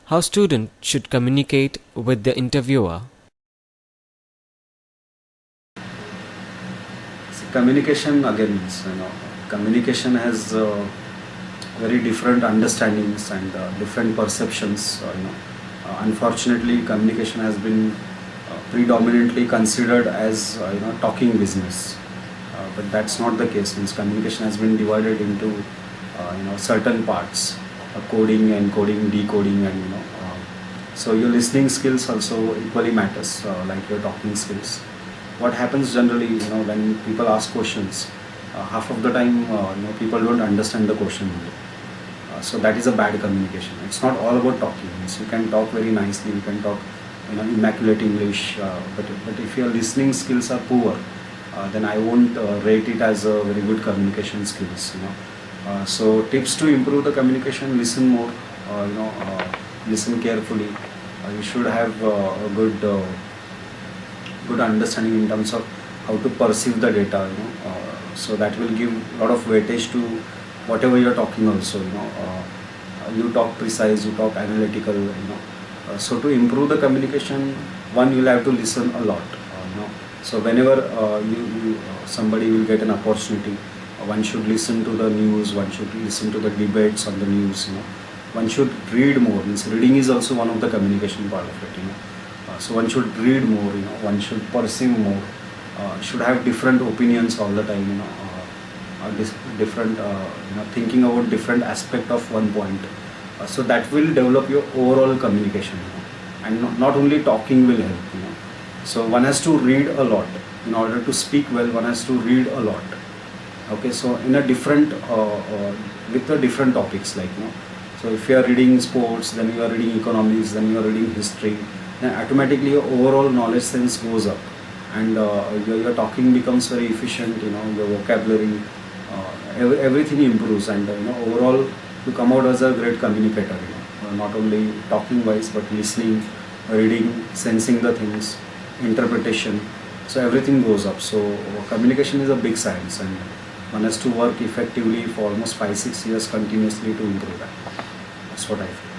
How student should communicate with the interviewer. Communication again, communication has very different understandings and different perceptions. Unfortunately, communication has been predominantly considered as talking business, but that's not the case. Means communication has been divided into certain parts, coding, encoding, decoding, and so your listening skills also equally matters, like your talking skills. What happens generally, when people ask questions, half of the time, people don't understand the question. So that is a bad communication. It's not all about talking. Means you can talk very nicely, you can talk, immaculate English, but if your listening skills are poor, then I won't rate it as a very good communication skills. So tips to improve the communication: listen more, listen carefully. You should have a good understanding in terms of how to perceive the data. So that will give a lot of weightage to whatever you're talking also. You talk precise, you talk analytical. So to improve the communication, one, you'll have to listen a lot. So whenever somebody will get an opportunity, one should listen to the news, one should listen to the debates on the news. One should read more. Means reading is also one of the communication part of it. So one should read more. One should perceive more. Should have different opinions all the time. Different thinking about different aspect of one point. So that will develop your overall communication. And not only talking will help. So one has to read a lot in order to speak well. One has to read a lot. Okay, so in a different with the different topics, like so if you are reading sports, then you are reading economics, then you are reading history, then automatically your overall knowledge sense goes up, and your talking becomes very efficient. Your vocabulary, everything improves, and overall you come out as a great communicator. Not only talking wise, but listening, reading, sensing the things, interpretation. So everything goes up. So communication is a big science, and one has to work effectively for almost 5-6 years continuously to improve that. That's what I feel.